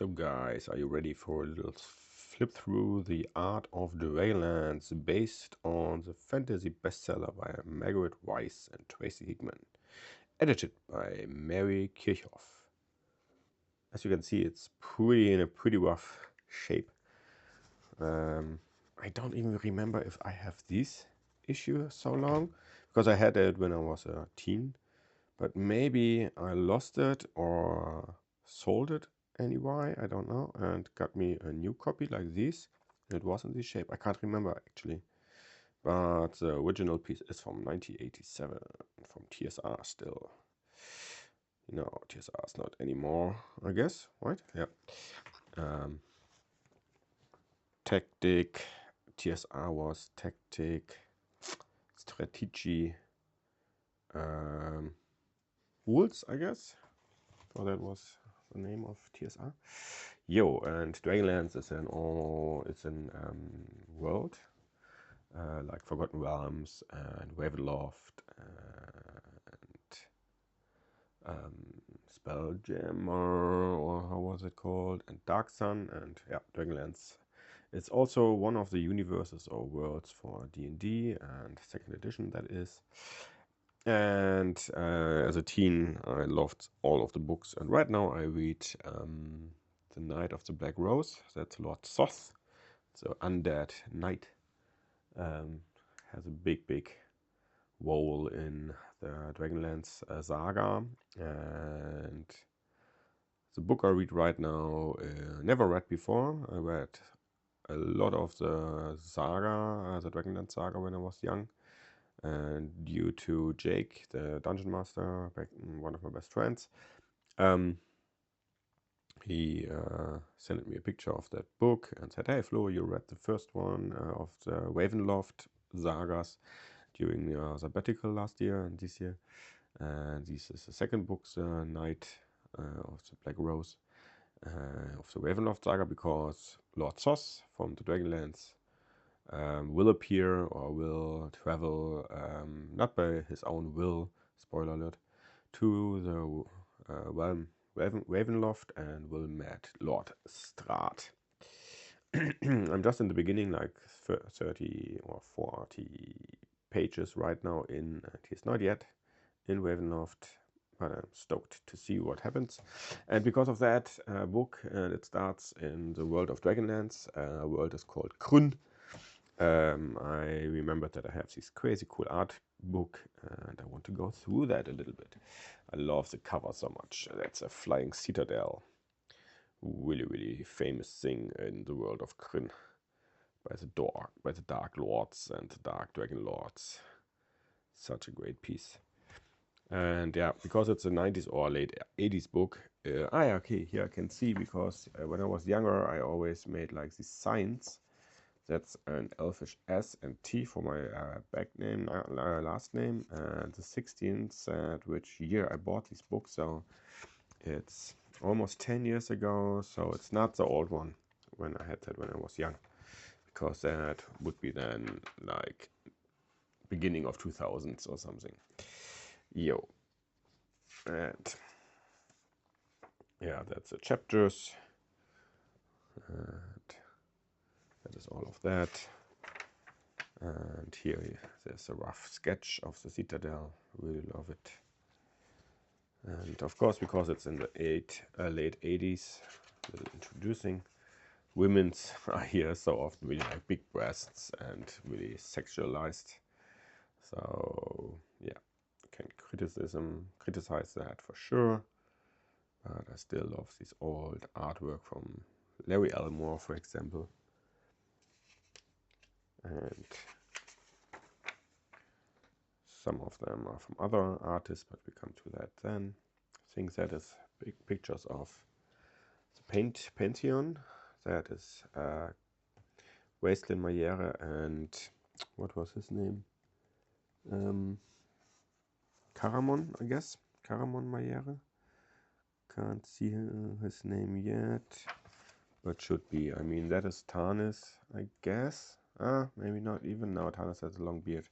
So guys, are you ready for a little flip through the Art of Dragonlance based on the fantasy bestseller by Margaret Weiss and Tracy Hickman, edited by Mary Kirchhoff. As you can see, it's in a pretty rough shape. I don't even remember if I have this issue so long, because I had it when I was a teen, but maybe I lost it or sold it anyway, I don't know, and got me a new copy like this. It was in this shape. I can't remember actually, but the original piece is from 1987 from TSR still. No, TSR is not anymore, I guess, right? Yeah. Tactic, TSR was tactic, strategy, rules, I guess. So that was the name of TSR. Yo, and Dragonlance is an world like Forgotten Realms and Ravenloft and Spelljammer, or how was it called, and Dark Sun, and yeah, Dragonlance. It's also one of the universes or worlds for D&D and second edition, that is. And as a teen, I loved all of the books. And right now I read The Knight of the Black Rose. That's Lord Soth, the undead knight. Has a big role in the Dragonlance Saga. And the book I read right now, never read before. I read a lot of the saga, the Dragonlance Saga, when I was young. And due to Jake, the dungeon master, one of my best friends, he sent me a picture of that book and said, "Hey Flo, you read the first one of the Ravenloft sagas during the sabbatical last year and this year, and this is the second book, the Knight of the Black Rose of the Ravenloft saga, because Lord Soth from the Dragonlance will appear or will travel, not by his own will, spoiler alert, to the realm Ravenloft and will meet Lord Strahd. I'm just in the beginning, like 30 or 40 pages right now in, and he's not yet in Ravenloft, but I'm stoked to see what happens. And because of that book, and it starts in the world of Dragonlance, world is called Kryn. I remembered that I have this crazy cool art book and I want to go through that a little bit. I love the cover so much. That's a flying citadel. Really famous thing in the world of Kryn. By the Dark Lords and the Dark Dragon Lords. Such a great piece. And yeah, because it's a 90s or late 80s book, okay, here I can see, because when I was younger I always made like these signs. That's an Elfish S and T for my back name, last name, and the 16th at which year I bought this book. So it's almost 10 years ago. So it's not the old one when I had that when I was young, because that would be then like beginning of 2000s or something. Yo, and yeah, that's the chapters. And that is all of that. And here there's a rough sketch of the citadel. Really love it. And of course, because it's in the late 80s, introducing women's are here so often really like big breasts and really sexualized. So yeah, can criticize that for sure. But I still love this old artwork from Larry Elmore, for example. And some of them are from other artists, but we come to that then. I think that is big pictures of the Pantheon. That is Wasteland Mayere and what was his name? Caramon, I guess. Caramon Mayere. Can't see his name yet, but should be. I mean, that is Tarnis, I guess. Maybe not even now. Tarnis has a long beard.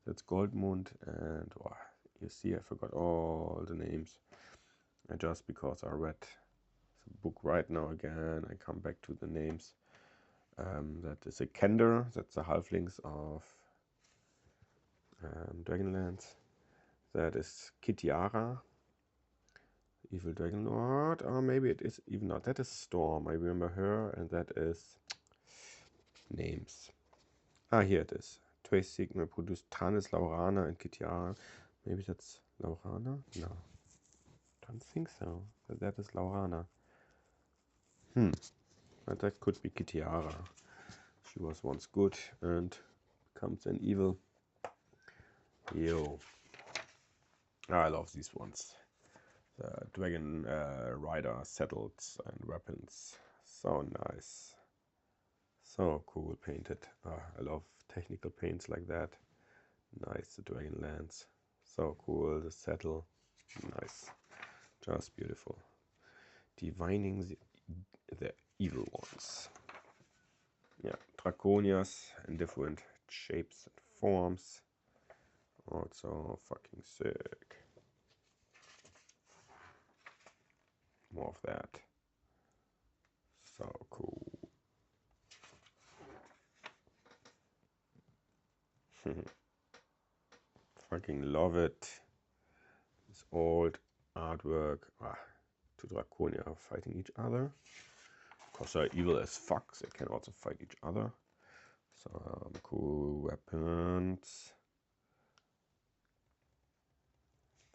That's Goldmund, and oh, you see, I forgot all the names. Just because I read the book right now again. I come back to the names. That is a Kender. That's the halflings of Dragonlance. That is Kitiara, Evil Dragon Lord. Or maybe it is even not. That is Storm. I remember her. And that is names. Here it is. Trace Sigma produced Tanis, Laurana, and Kitiara. Maybe that's Laurana? No. Don't think so. That is Laurana. But that could be Kitiara. She was once good and becomes an evil. Yo. I love these ones. The Dragon Rider saddles and weapons. So nice. So cool painted. I love technical paints like that. Nice, the Dragonlance. So cool, the saddle. Nice. Just beautiful. Divining the evil ones. Yeah, Draconias in different shapes and forms. Also fucking sick. More of that. So cool. Fucking love it. This old artwork. Two Draconia are fighting each other. Because they're evil as fuck, they can also fight each other. Some cool weapons.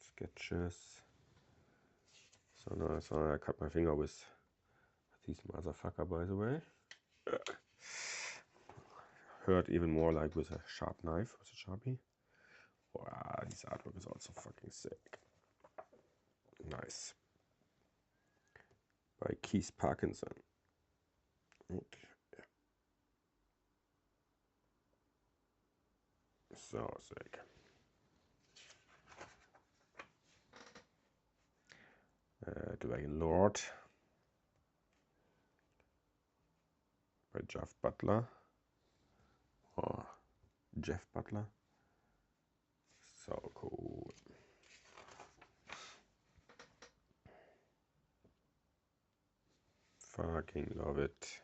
Sketches. So nice. I cut my finger with this motherfucker, by the way. Hurt even more like with a sharp knife, with a Sharpie. Wow, this artwork is also fucking sick. Nice. By Keith Parkinson. Okay. So sick. Dragon Lord. By Jeff Butler. Or Jeff Butler. So cool. Fucking love it.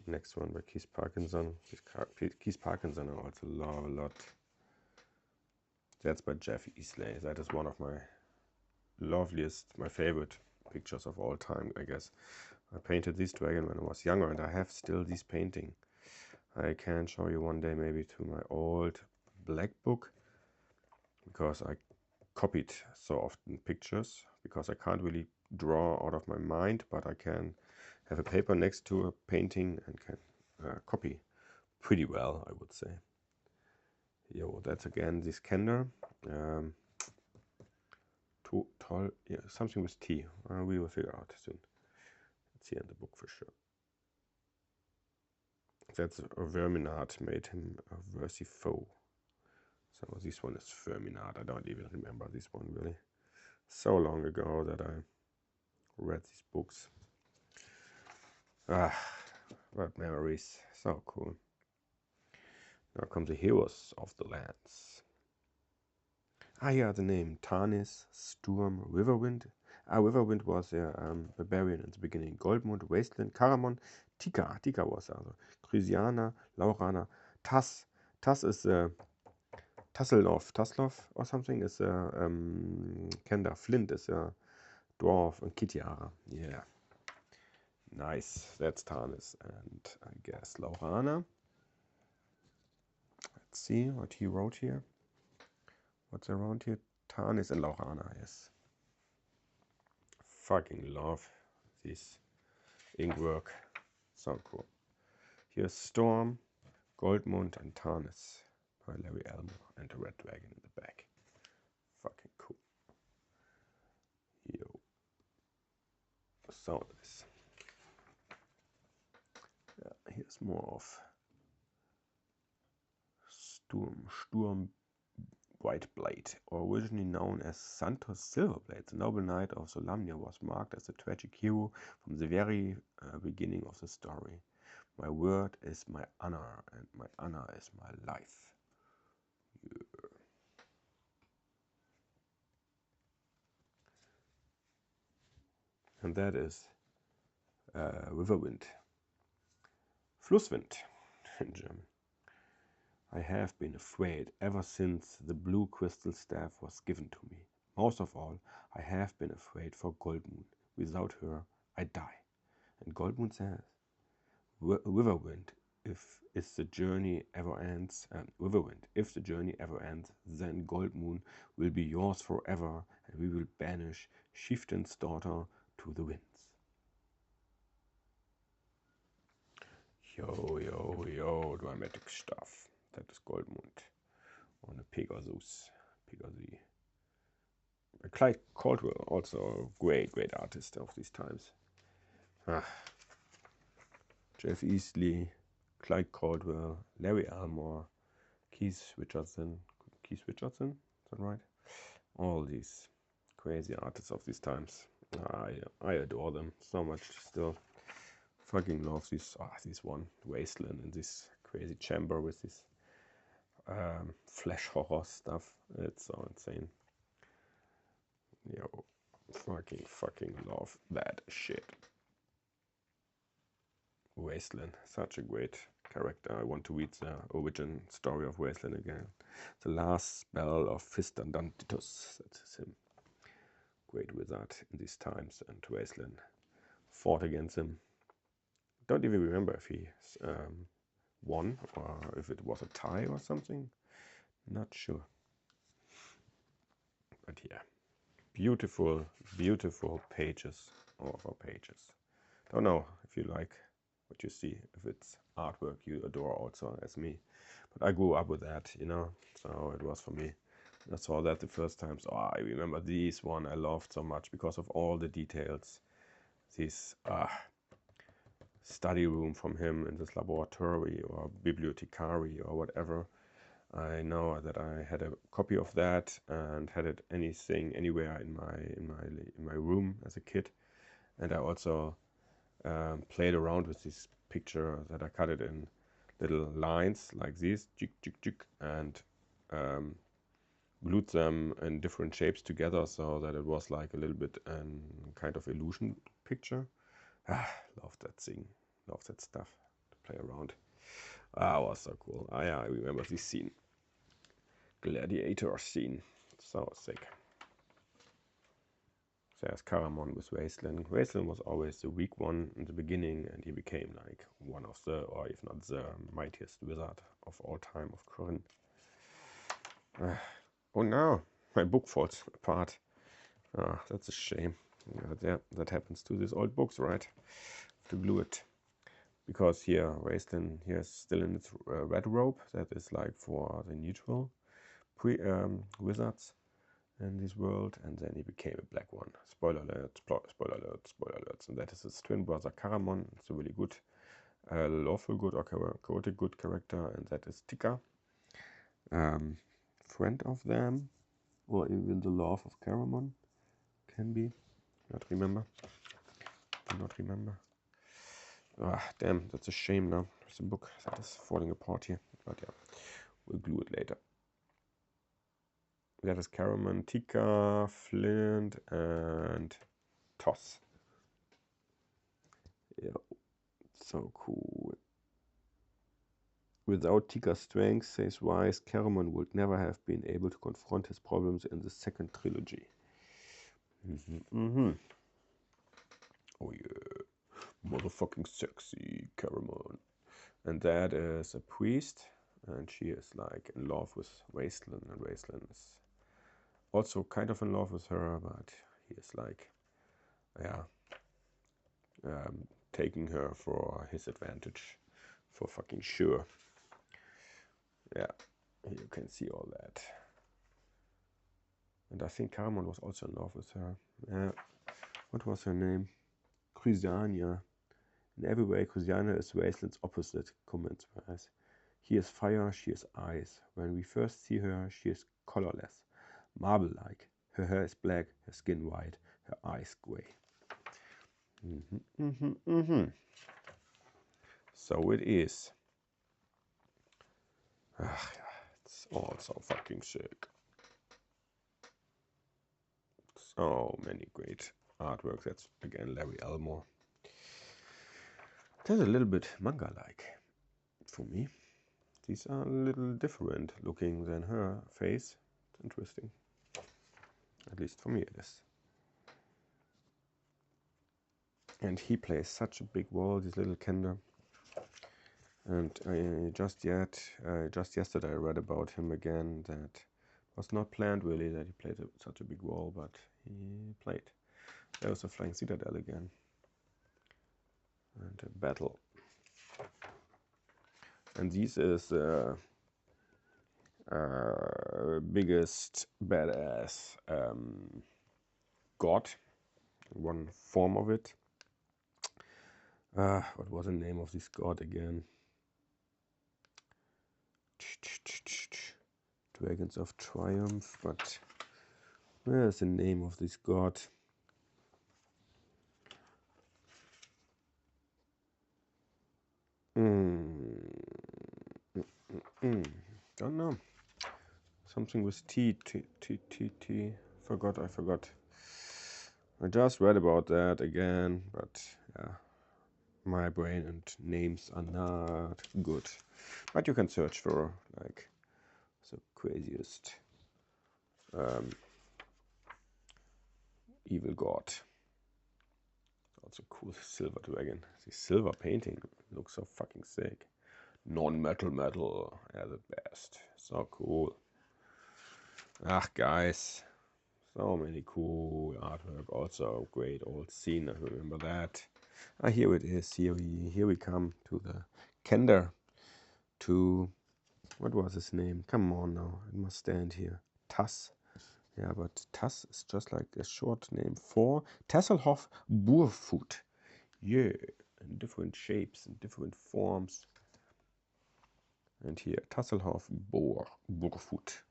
Next one by Keith Parkinson. Keith Parkinson I also love a lot. That's by Jeff Easley. That is one of my loveliest, my favorite pictures of all time, I guess. I painted this dragon when I was younger, and I have still this painting. I can show you one day maybe to my old black book, because I copied so often pictures, because I can't really draw out of my mind, but I can have a paper next to a painting and can copy pretty well, I would say. Yo, that's again this Kender. Toll, yeah, something with T. We will figure out soon. It's here in the book for sure. That's a Verminard made him a worthy foe. So this one is Verminard. I don't even remember this one really. So long ago that I read these books. What memories. So cool. Now come the heroes of the lands. Yeah, the name Tarnis, Sturm, Riverwind. Riverwind was a barbarian in the beginning. Goldmund, Wasteland, Karamon, Tika. Tika was also. Chrysiana, Laurana, Tass. Tass is Taslov or something is Kender. Flint is a dwarf and Kitiara. Yeah. Nice. That's Tarnis. And I guess Laurana. Let's see what he wrote here. What's around here? Tarnis and Laurana, yes. Fucking love this ink work. So cool. Here's Storm, Goldmund, and Tarnis by Larry Elmer, and a red dragon in the back. Fucking cool. Yo. So nice. Yeah, here's more of Sturm Whiteblade, originally known as Santos Silverblade. The noble knight of Solamnia was marked as a tragic hero from the very beginning of the story. My word is my honor, and my honor is my life. Yeah. and that is Riverwind. Flusswind in German. I have been afraid ever since the blue crystal staff was given to me. Most of all, I have been afraid for Goldmoon. Without her, I die. And Goldmoon says, Riverwind, if the journey ever ends, then Goldmoon will be yours forever, and we will banish Chieftain's daughter to the winds. Yo, dramatic stuff. That is Goldmund on a Pegasus. Clyde Caldwell, also a great artist of these times. Jeff Easley, Clyde Caldwell, Larry Elmore, Keith Richardson, is that right? All these crazy artists of these times. I adore them so much still. Fucking love this one, Wasteland, in this crazy chamber with this flash horror stuff. It's so insane. Yo, fucking love that shit. Wasteland, such a great character. I want to read the origin story of Wasteland again. The last spell of Fistandantitus, that's him. Great wizard in these times, and Wasteland fought against him. Don't even remember if he won or if it was a tie or something. Not sure. But yeah, beautiful pages over pages. Don't know if you like what you see, if it's artwork you adore also as me. But I grew up with that, you know, so it was for me. I saw that the first time, so I remember this one I loved so much because of all the details. This study room from him in this laboratory or bibliotecary or whatever. I know that I had a copy of that and had it anywhere in my room as a kid, and I also played around with this picture that I cut it in little lines like these, and glued them in different shapes together so that it was like a little bit kind of illusion picture. Love that thing, love that stuff to play around. It was so cool. I remember this scene, gladiator scene, so sick. There's Caramon with Wasteland. Wasteland was always the weak one in the beginning, and he became like one of the, or if not the mightiest wizard of all time of Corinth. Oh no, my book falls apart. That's a shame. Yeah, that happens to these old books, right? Have to glue it. Because here, Wasteland here is still in its red robe. That is like for the neutral wizards in this world, and then he became a black one. Spoiler alert, spoiler alerts. And that is his twin brother Caramon. It's a really good, lawful good or chaotic good character, and that is Tika. Friend of them, or even the love of Caramon, can be. Do not remember. Damn, that's a shame now. There's a book that is falling apart here. But yeah, we'll glue it later. That is Caramon, Tika, Flint, and Toss. Yeah, so cool. Without Tika's strength, says Wise, Caramon would never have been able to confront his problems in the second trilogy. Oh yeah. Motherfucking sexy Caramon. And that is a priest, and she is like in love with Wasteland, and Wasteland is also kind of in love with her, but he is like, taking her for his advantage, for fucking sure. Yeah, you can see all that. And I think Caramon was also in love with her. Yeah, what was her name? Chrysania. In every way, Chrysania is Wasteland's opposite, comments Wise. He is fire, she is ice. When we first see her, she is colorless, marble-like. Her hair is black, her skin white, her eyes grey. So it is. It's all so fucking sick. So many great artwork. That's again Larry Elmore. That's a little bit manga-like for me. These are a little different looking than her face. It's interesting. At least for me it is. And he plays such a big role, this little Kender. And just yesterday I read about him again. That was not planned really, that he played such a big role, but he played. There was a Flying Citadel again. And a battle. And this is biggest badass god, one form of it. What was the name of this god again? Dragons of Triumph, but where's the name of this god? Don't know. Something with T. I forgot. I just read about that again, but yeah, my brain and names are not good. But you can search for like the craziest evil god. Also cool silver dragon. The silver painting looks so fucking sick. Non-metal, yeah, the best. So cool. Ach, guys, so many cool artwork. Also great old scene. I remember that. Here it is. Here we come to the Kender. To what was his name? Come on now, it must stand here. Tass. Yeah, but Tass is just like a short name for Tasselhoff Burfoot. Yeah, in different shapes and different forms. And here, Tasselhoff Burfoot.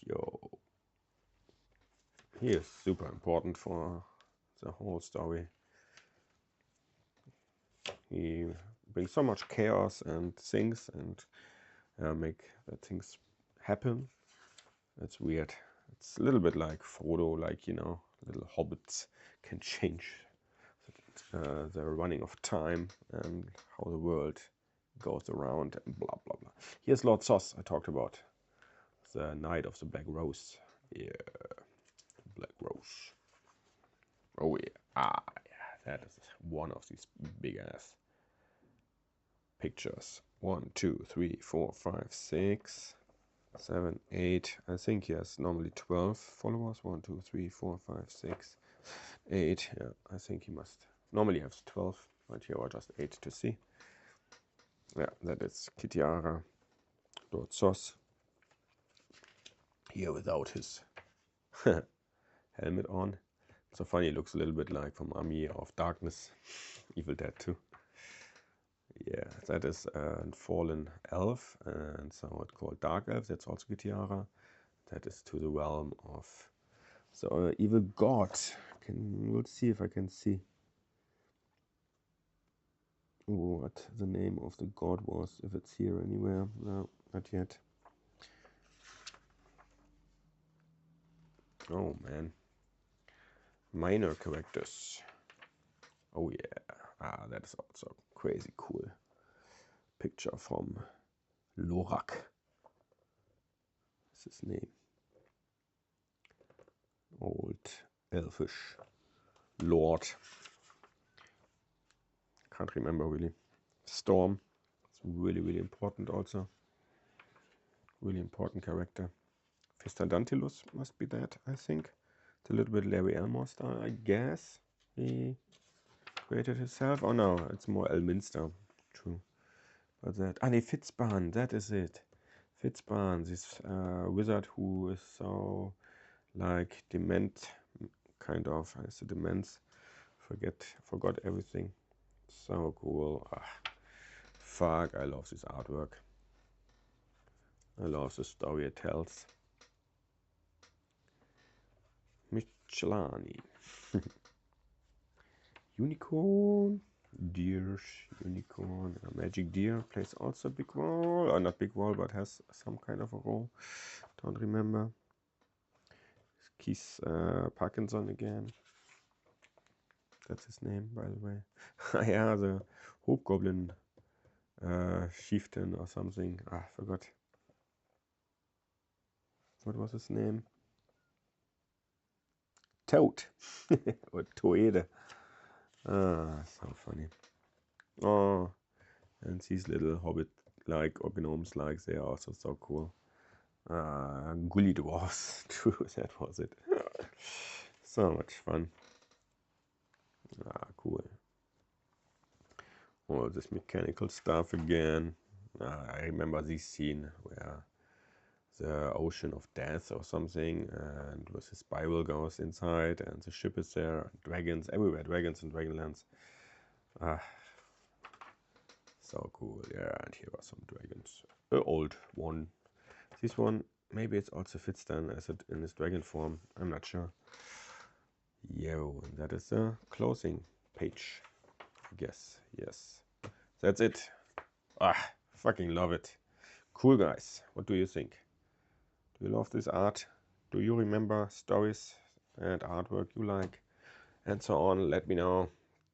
Yo. He is super important for the whole story. He brings so much chaos and things and make the things happen. That's weird. It's a little bit like Frodo, like, you know, little hobbits can change the running of time and how the world goes around and blah blah blah. Here's Lord Sos I talked about. The Knight of the Black Rose. Yeah. Black Rose. Oh yeah. Yeah. That is one of these big ass pictures. 1, 2, 3, 4, 5, 6, 7, 8. I think he has normally 12 followers. 1, 2, 3, 4, 5, 6, 8. Yeah, I think he must normally have 12, but here are just 8 to see. Yeah, that is Kitiara, Lord Sos. Here without his helmet on. So funny, it looks a little bit like from Army of Darkness, Evil Dead 2. Yeah, that is a fallen elf, and so it's called Dark Elf. That's also Kitiara. That is to the realm of the evil god. We'll see if I can see what the name of the god was, if it's here anywhere. No, not yet. Oh man. Minor characters. Oh yeah. That is also crazy cool picture from Lorak. That's his name. Old elfish lord. Can't remember really. Storm. It's really, really important also. Really important character. Fistadantilus must be that, I think. It's a little bit Larry Elmore style, I guess. He created himself. Oh no, it's more Elminster. True. But that. Ah, nee, Fitzbarn, that is it. Fitzbarn, this wizard who is so like dement, kind of. Has the demence. Forgot everything. So cool. Fuck, I love this artwork. I love the story it tells. Michelani. Unicorn. Deer. Unicorn. Magic Deer plays also a big role. Or not big role, but has some kind of a role. Don't remember. Keith Parkinson again. That's his name, by the way. Yeah, the Hobgoblin chieftain or something. I forgot. What was his name? Toad. Or Toede. So funny. Oh, and these little hobbit-like or gnomes-like, they are also so cool. Gully dwarfs. True, that was it. So much fun. Cool. All this mechanical stuff again. I remember this scene where the ocean of death or something, and with the spiral goes inside, and the ship is there, dragons everywhere, dragons and Dragonlance. So cool. Yeah, and here are some dragons. An old one. This one, maybe it also fits then as it in its dragon form. I'm not sure. Yo, and that is the closing page, I guess. Yes, that's it. Fucking love it. Cool, guys. What do you think? Do you love this art? Do you remember stories and artwork you like? And so on. Let me know.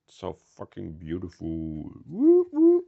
So fucking beautiful. Woo, woo.